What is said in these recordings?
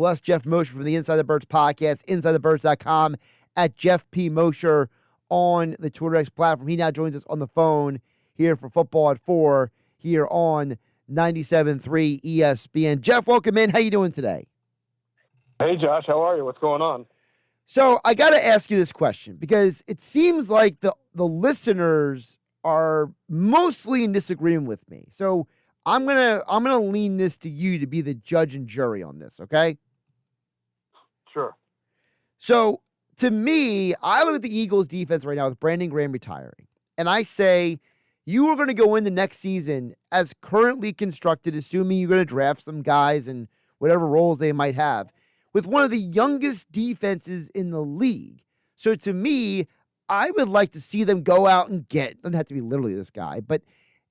Well, that's Geoff Mosher from the Inside the Birds podcast, InsideTheBirds.com, at Geoff P. Mosher on the Twitter X platform. He now joins us on the phone here for Football at 4 here on 97.3 ESPN. Geoff, welcome in. How you doing today? Hey, Josh. How are you? What's going on? So I got to ask you this question because it seems like the listeners are mostly in disagreement with me. So I'm gonna lean this to you to be the judge and jury on this, okay? Sure. So to me, I look at the Eagles defense right now with Brandon Graham retiring, and I say you are going to go in the next season as currently constructed, assuming you're going to draft some guys and whatever roles they might have, with one of the youngest defenses in the league. So to me, I would like to see them go out and get, doesn't have to be literally this guy, but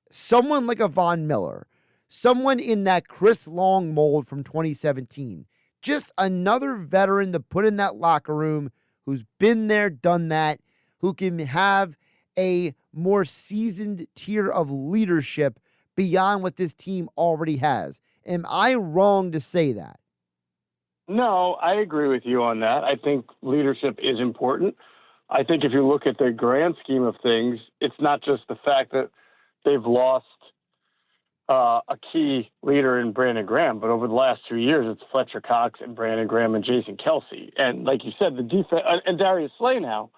someone like a Von Miller, someone in that Chris Long mold from 2017, just another veteran to put in that locker room who's been there, done that, who can have a more seasoned tier of leadership beyond what this team already has. Am I wrong to say that? No, I agree with you on that. I think leadership is important. I think if you look at the grand scheme of things, it's not just the fact that they've lost a key leader in Brandon Graham, but over the last 2 years, it's Fletcher Cox and Brandon Graham and Jason Kelsey. And like you said, the defense and Darius Slay now.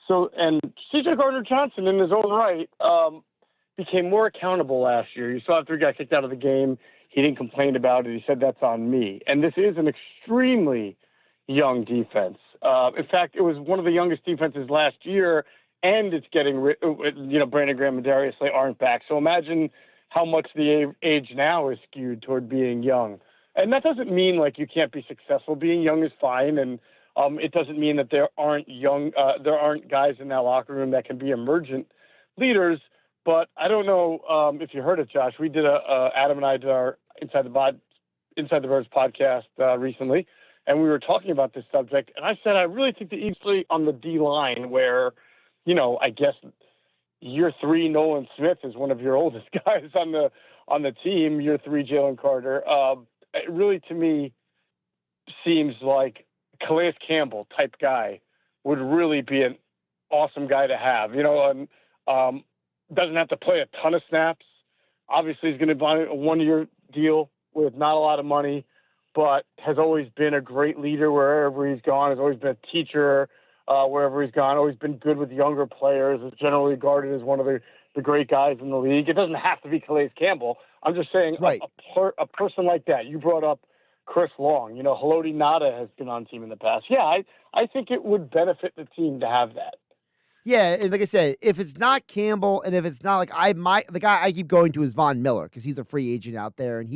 So, and C.J. Gardner-Johnson in his own right became more accountable last year. You saw after he got kicked out of the game, he didn't complain about it. He said, that's on me. And this is an extremely young defense. In fact, it was one of the youngest defenses last year, and it's getting, Brandon Graham and Darius Slay aren't back. So imagine how much the age now is skewed toward being young. And that doesn't mean like you can't be successful. Being young is fine. And it doesn't mean that there aren't guys in that locker room that can be emergent leaders. But I don't know if you heard it, Josh. We did Adam and I did our Inside the Birds podcast recently, and we were talking about this subject. And I said I really think the Eagles on the D line, where, I guess year 3 Nolan Smith is one of your oldest guys on the team. Year 3 Jalen Carter. It really, to me, seems like Calais Campbell type guy would really be an awesome guy to have. And doesn't have to play a ton of snaps. Obviously, he's going to buy a 1-year deal with not a lot of money, but has always been a great leader wherever he's gone, has always been a teacher wherever he's gone, always been good with younger players, is generally regarded as one of the great guys in the league. It doesn't have to be Calais Campbell. I'm just saying right. a person like that. You brought up Chris Long. Haloti Ngata has been on team in the past. Yeah, I think it would benefit the team to have that. Yeah, and like I said, if it's not Campbell and if it's not the guy I keep going to is Von Miller because he's a free agent out there and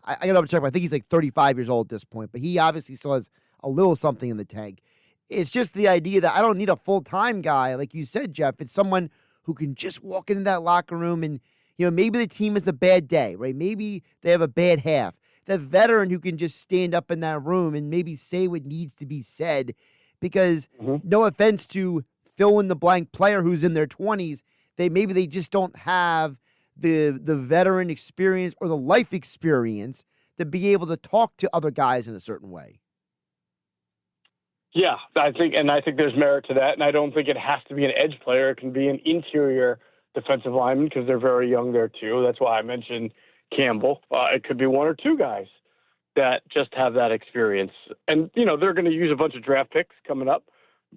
I got to double check, but I think he's like 35 years old at this point, but he obviously still has a little something in the tank. It's just the idea that I don't need a full-time guy. Like you said, Geoff, it's someone who can just walk into that locker room and, maybe the team has a bad day, right? Maybe they have a bad half. That veteran who can just stand up in that room and maybe say what needs to be said because no offense to fill-in-the-blank player who's in their 20s, they just don't have the veteran experience or the life experience to be able to talk to other guys in a certain way. Yeah, I think there's merit to that, and I don't think it has to be an edge player. It can be an interior defensive lineman because they're very young there too. That's why I mentioned Campbell. It could be 1 or 2 guys that just have that experience. And, they're going to use a bunch of draft picks coming up,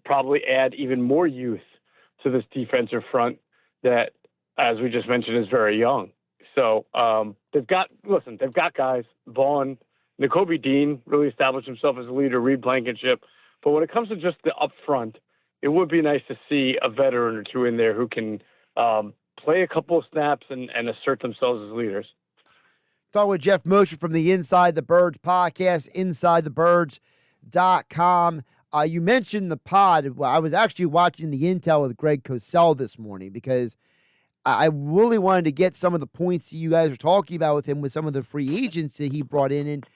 probably add even more youth to this defensive front that, as we just mentioned, is very young. So they've got guys. Vaughn, Nakobe Dean really established himself as a leader, Reed Blankenship. But when it comes to just the up front, it would be nice to see a veteran or 2 in there who can play a couple of snaps and assert themselves as leaders. Talking with Geoff Mosher from the Inside the Birds podcast, InsideTheBirds.com. You mentioned the pod. I was actually watching the Intel with Greg Cosell this morning because I really wanted to get some of the points that you guys were talking about with him with some of the free agents that he brought in. And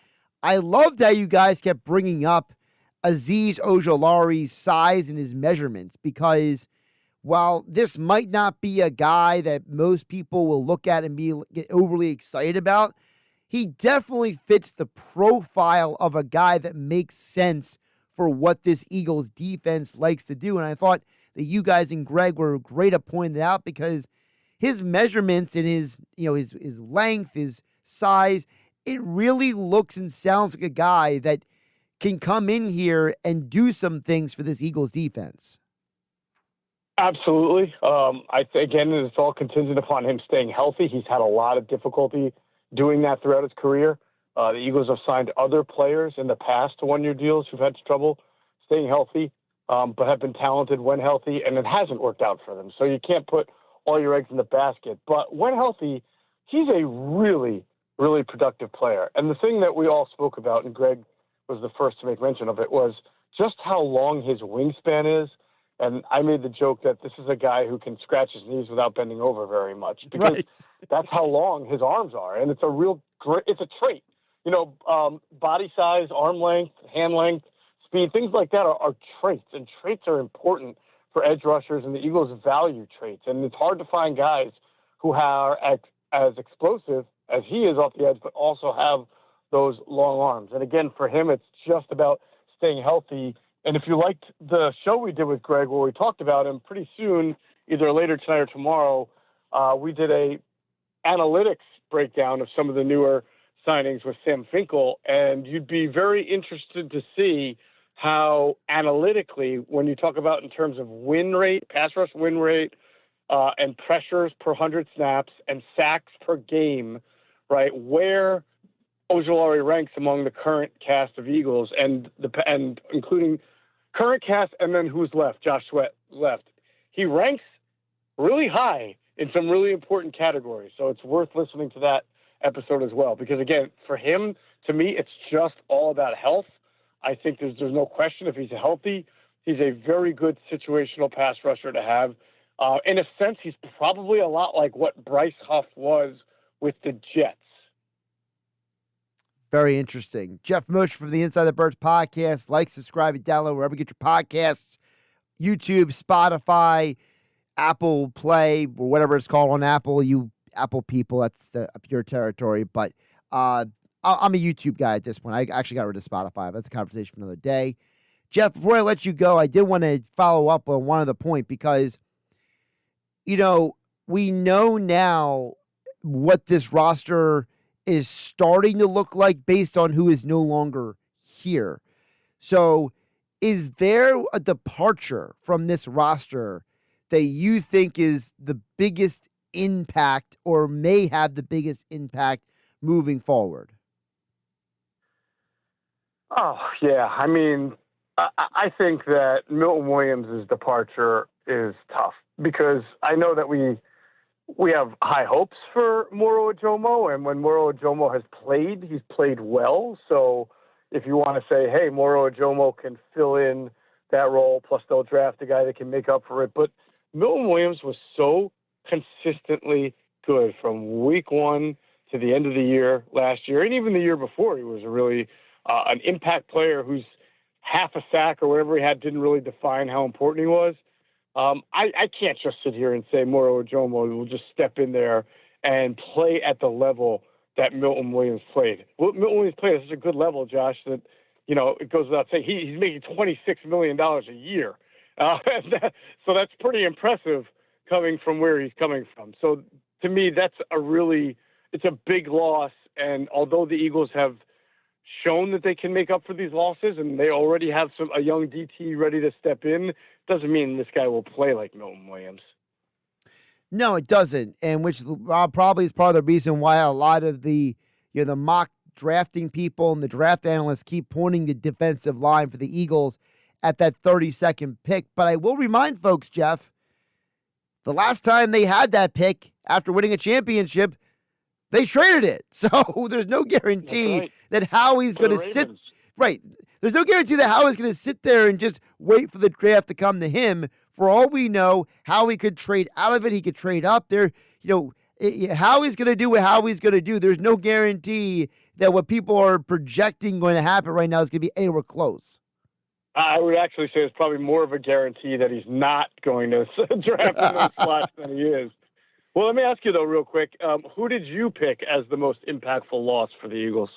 I loved how you guys kept bringing up Azeez Ojulari's size and his measurements because while this might not be a guy that most people will look at and get overly excited about, he definitely fits the profile of a guy that makes sense for what this Eagles defense likes to do. And I thought that you guys and Greg were great at pointing it out because his measurements and his length, his size, it really looks and sounds like a guy that can come in here and do some things for this Eagles defense. Absolutely. Again, it's all contingent upon him staying healthy. He's had a lot of difficulty doing that throughout his career. The Eagles have signed other players in the past to one-year deals who've had trouble staying healthy, but have been talented when healthy, and it hasn't worked out for them. So you can't put all your eggs in the basket. But when healthy, he's a really, really productive player. And the thing that we all spoke about, and Greg was the first to make mention of it, was just how long his wingspan is. And I made the joke that this is a guy who can scratch his knees without bending over very much because that's how long his arms are. And it's it's a trait. Body size, arm length, hand length, speed, things like that are traits. And traits are important for edge rushers, and the Eagles value traits. And it's hard to find guys who are as explosive as he is off the edge, but also have those long arms. And again, for him, it's just about staying healthy. And if you liked the show we did with Greg where we talked about him, pretty soon, either later tonight or tomorrow, we did a analytics breakdown of some of the newer signings with Sam Finkel. And you'd be very interested to see how analytically, when you talk about in terms of win rate, pass rush win rate, and pressures per 100 snaps and sacks per game, right, where Ojulari ranks among the current cast of Eagles and including current cast and then who's left, Josh Sweat left. He ranks really high in some really important categories. So it's worth listening to that episode as well. Because again, for him, to me, it's just all about health. I think there's no question if he's healthy, he's a very good situational pass rusher to have. In a sense, he's probably a lot like what Bryce Huff was with the Jets. Very interesting. Geoff Mosher from the Inside the Birds podcast. Like, subscribe, and download wherever you get your podcasts. YouTube, Spotify, Apple Play, or whatever it's called on Apple. You Apple people, that's up your territory. But I'm a YouTube guy at this point. I actually got rid of Spotify. But that's a conversation for another day. Geoff, before I let you go, I did want to follow up on one other point because, we know now what this roster is starting to look like based on who is no longer here. So is there a departure from this roster that you think is the biggest impact or may have the biggest impact moving forward? Oh, yeah. I mean, I think that Milton Williams' departure is tough because I know that we have high hopes for Moro Ojomo, and when Moro Ojomo has played, he's played well. So if you want to say, hey, Moro Ojomo can fill in that role, plus they'll draft a guy that can make up for it. But Milton Williams was so consistently good from week one to the end of the year last year, and even the year before. He was a really an impact player whose half a sack or whatever he had didn't really define how important he was. I can't just sit here and say Moro Ojomo will just step in there and play at the level that Milton Williams played. Well, Milton Williams played at such a good level, Josh, that, it goes without saying he's making $26 million a year. So that's pretty impressive coming from where he's coming from. So to me, it's a big loss. And although the Eagles have shown that they can make up for these losses and they already have a young DT ready to step in, doesn't mean this guy will play like Milton Williams. No, it doesn't. And which probably is part of the reason why a lot of the mock drafting people and the draft analysts keep pointing the defensive line for the Eagles at that 32nd pick. But I will remind folks, Geoff, the last time they had that pick after winning a championship, they traded it. So there's no guarantee that Howie's going to sit. Right. There's no guarantee that Howie's going to sit there and just wait for the draft to come to him. For all we know, Howie could trade out of it. He could trade up there. Howie's going to do what Howie's going to do. There's no guarantee that what people are projecting going to happen right now is going to be anywhere close. I would actually say it's probably more of a guarantee that he's not going to draft in those slots than he is. Well, let me ask you, though, real quick. Who did you pick as the most impactful loss for the Eagles?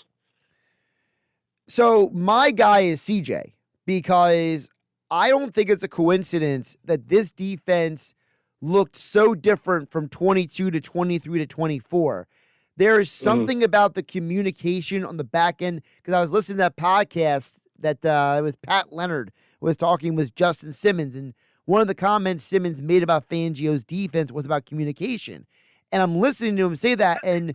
So my guy is CJ, because I don't think it's a coincidence that this defense looked so different from 22 to 23 to 24. There is something about the communication on the back end, because I was listening to that podcast that it was Pat Leonard was talking with Justin Simmons, and one of the comments Simmons made about Fangio's defense was about communication. And I'm listening to him say that, and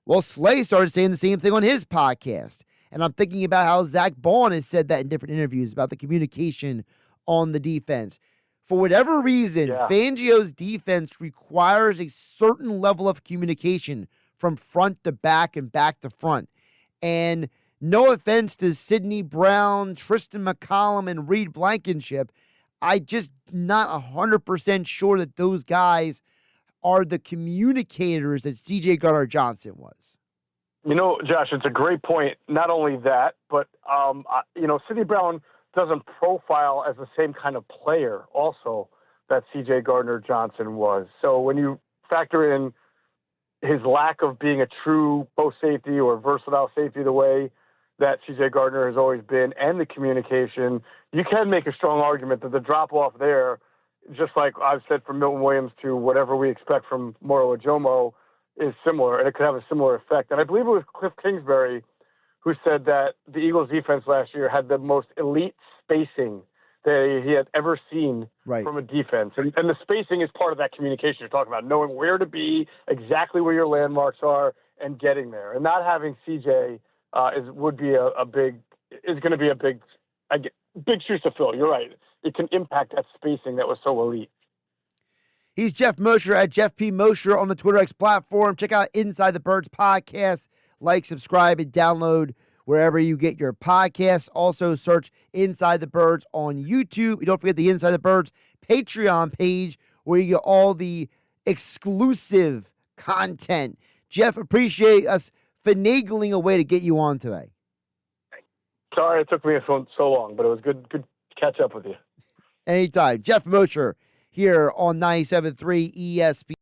well, Slay started saying the same thing on his podcast. And I'm thinking about how Zach Baun has said that in different interviews about the communication on the defense. For whatever reason, Fangio's defense requires a certain level of communication from front to back and back to front. And no offense to Sidney Brown, Tristan McCollum, and Reed Blankenship, I just not 100% sure that those guys are the communicators that C.J. Gardner-Johnson was. You know, Josh, it's a great point. Not only that, but, Sidney Brown doesn't profile as the same kind of player also that C.J. Gardner-Johnson was. So when you factor in his lack of being a true post safety or versatile safety the way that C.J. Gardner has always been, and the communication, you can make a strong argument that the drop-off there, just like I've said from Milton Williams to whatever we expect from Moro Ojomo, is similar, and it could have a similar effect. And I believe it was Cliff Kingsbury who said that the Eagles defense last year had the most elite spacing that he had ever seen from a defense. And the spacing is part of that communication you're talking about, knowing where to be, exactly where your landmarks are, and getting there. And not having CJ is going to be a big shoes to fill. You're right. It can impact that spacing that was so elite. He's Geoff Mosher at Geoff P. Mosher on the Twitter X platform. Check out Inside the Birds podcast. Like, subscribe, and download wherever you get your podcasts. Also, search Inside the Birds on YouTube. And don't forget the Inside the Birds Patreon page, where you get all the exclusive content. Geoff, appreciate us finagling a way to get you on today. Sorry it took me so long, but it was good to catch up with you. Anytime. Geoff Mosher here on 97.3 ESPN.